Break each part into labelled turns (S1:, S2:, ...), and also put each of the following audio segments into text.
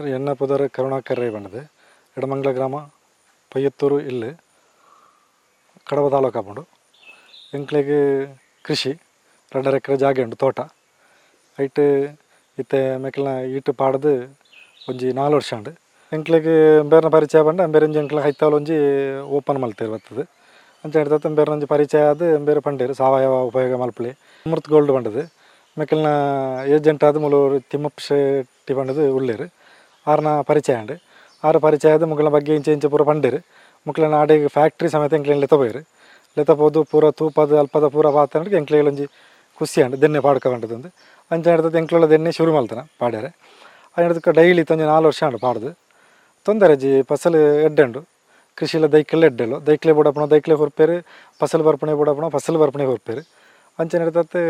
S1: ಎನ್ನ ಪುದರ್ ಕರುಣಾಕರ್ ರೈ ಬಣ್ಣದು ಎಡಮಂಗ್ಲ ಗ್ರಾಮ ಪಯ್ಯತ್ತೂರು ಇಲ್ಲಿ ಕಡಬ ತಾಲೂಕು ಆಪುಂಡು ಎಂಕ್ಲೆಗ್ ಕೃಷಿ 2.5 ಎಕರೆ ಜಾಗೆ ಉಂಡು ತೋಟ ಐಟ್ ಇತ್ತೆ ಮೆಕ್ಕಲ್ನ ಈಟ್ ಪಾಡ್ದು ಒಂಜಿ 4 ವರ್ಷ ಉಂಡು ಎಂಕ್ಲೆಗ್ ಬೇರೆನ ಪರಿಚಯ ಪಂಡ ಬೇರೆ ಎಂಕ್ಲೆ ಹೈತಾವಲು ಒಂಜಿ ಓಪನ್ ಮಲ್ತೇರು ಬರ್ತದೆ ಅಂಚ ಹಿಡ್ದತ್ತ ಬೇರೆ ಒಂಜಿ ಪರಿಚಯ ಆದ್ ಬೇರೆ ಪಂಡೇರು ಸಾವಯವ ಉಪಯೋಗ ಮಲ್ಪಲಿ ಅಮೃತ್ ಗೋಲ್ಡ್ ಪಂಡದು ಮೆಕ್ಕಲ್ನ ಏಜೆಂಟ್ ಆದ್ ಮೂಲೂರು ತಿಮ್ಮಪ್ಪ ಶೆಟ್ಟಿ ಪಂಡದು ಉಳ್ಳೇರು ಆರ್ನ ಪರಿಚಯ ಉಂಡು ಆರು ಪರಿಚಯ ಆದ್ ಮುಗ್ಲ ಬಗ್ಗೆ ಇಂಚೆ ಪೂರ ಪಂಡೇರು ಮುಕ್ಲನ ಆಡೆ ಫ್ಯಾಕ್ಟ್ರಿ ಸಮೇತ ಎಂಕ್ಲೆನ್ ಲೆತ ಪೋಯರು ಲೆತ ಪೋದು ಪೂರ ತೂಪದ ಅಲ್ಪದ ಪೂರ ಪಾತ್ರೆ ಎಂಕ್ಲೆಗ್ ಒಂಜಿ ಖುಷಿ ಉಂಡು ದೆನ್ನೆ ಪಾಡ್ಕ ಪಂಡದೊಂದು ಅಂಚ ಹಿಡ್ದದ್ದು ಎಂಕ್ಲೆಲ್ಲ ದೆನ್ನೆ ಶುರು ಮಲ್ತನ ಪಾಡ್ಯಾರೆ ಅದು ಹಿಡ್ದಕ್ಕೆ ಡೈಲಿ ಒಂಜಿ 4 ವರ್ಷ ಉಂಡು ಪಾಡ್ದು ತೊಂದರೆ ಜಿ ಫಸಲು ಎಡ್ಡೆ ಉಂಡು ಕೃಷಿಲ ದೈಕ್ಲೆಲ್ಲ ಎಡ್ಡೆಲು ದೈಕ್ಲೆ ಬುಡಪುಣ ದೈಕ್ಲೆ ಹೊರ್ಪೇರು ಫಸಲು ಬರ್ಪಣೆ ಬುಡಪುಣ ಫಸಲು ಬರ್ಪಣೆ ಹೊರ್ಪೇರು ಅಂಚನೆ ಹಿಡ್ದತ್ತೆ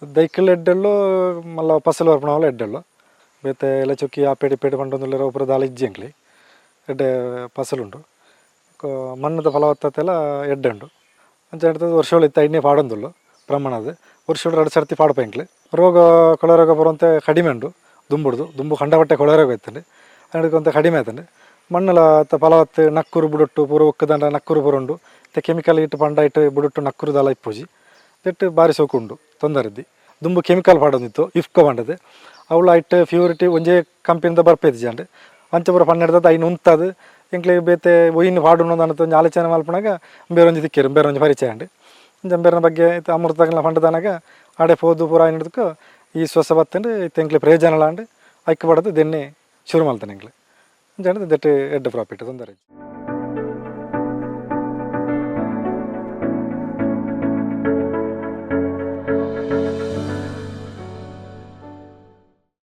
S1: ದೈಕ್ಲೆ ಎಡ್ಡೆಲ್ಲು ಮಲ್ಲ ಫಸಲು ಬರ್ಪಣ ಎಡ್ಡೆಲ್ಲು ಬೇತೆ ಎಲ್ಲ ಚೊಕ್ಕಿ ಆಪೇಡಿ ಪೇಡಿ ಪಂಡೊಂದುಲ್ಲೆರ ಒಬ್ಬರು ದಾಲ ಇಜ್ಜಿ ಎಂಕ್ಲಿ ಎಡ್ಡೆ ಫಸಲುಂಡು ಮಣ್ಣದ ಫಲವತ್ತತೆ ಎಲ್ಲ ಎಡ್ಡೆ ಉಂಡು ಅಂಚ ಹಿಡ್ದದ್ದು ವರ್ಷಗಳು ಇತ್ತು ಐಡ್ನೇ ಪಾಡೊಂದುಲ್ಲು ಪ್ರಮಾಣದ ವರ್ಷಗಳು 2 ಸರ್ತಿ ಪಾಡಪ ಎಂಕ್ಲೆ ರೋಗ ಕೊಳೆ ರೋಗ ಬರುವಂತೆ ಕಡಿಮೆ ಉಂಡು ದುಂಬು ಕಂಡಪಟ್ಟೆ ಕೊಳೆ ರೋಗ ಇತ್ತಂಡು ಅದಕ್ಕೊಂತ ಕಡಿಮೆ ಆಯ್ತಂಡು ಮಣ್ಣಲ ಫಲವತ್ತು ನಕ್ಕುರು ಬುಡೊಟ್ಟು ಪೂರ ಒಕ್ಕದಂಡ ನಕ್ಕುರು ಪೂರ ಉಂಡು ಕೆಮಿಕಲ್ ಇಟ್ಟು ಪಂಡ ಇಟ್ಟು ಬುಡೊಟ್ಟು ನಕ್ಕುರು ದಾಲ ಇಪ್ಪುಜಿ ದೆಟ್ಟು ಬಾರಿ ಸೋಕುಂಡು ತೊಂದರೆ ಇದ್ದಿ ದುಂಬು ಕೆಮಿಕಲ್ ಪಾಡೊಂದಿತ್ತು ಇಫ್ಕೊ ಪಂಡದು ಅವಳು ಐಟ್ ಪ್ಯೂರಿಟಿ ಒಂಜೇ ಕಂಪನಿದ ಬರ್ಪೇದು ಜಾಂಡ್ ಅಂಚ ಪೂರ ಪಣ್ಣ ಹಿಡ್ದದ್ದು ಐನು ಉಂತದು ಎಂಕ್ಲೆ ಬೇತೆ ಒಯ್ನು ಪಾಡುಣ್ಣು ಅನ್ನೋ ಒಂಜಿ ಆಲೋಚನೆ ಮಲ್ಪನಾಗ ಬೇರೆ ಒಂಜಿ ತಿಕ್ಕೇರು ಬೇರೆ ಒಂಜಿ ಪರಿಚಯ ಉಂಡು ಬೇರೆನ ಬಗ್ಗೆ ಇತ್ತು ಅಮೃತಗಳ ಪಂಡದನಾಗ ಆಡೆ ಪೋದು ಪೂರ ಐನು ಹಿಡ್ದಕ್ಕೆ ಈ ಸ್ವಸ ಬತ್ತಂಡು ಇತ್ತು ಎಂಕ್ಲೆ ಪ್ರಯೋಜನ ಆಂಡು ಐಕ್ಯ ಪಡೋದು ದೆನ್ನೆ ಶುರು ಮಲ್ತಾನೆ ಎಂಕ್ಲೆ ಅಂಚ ದೆಟ್ಟು ಎಡ್ಡೆ ಪ್ರಾಫಿಟ್ ತೊಂದರೆ.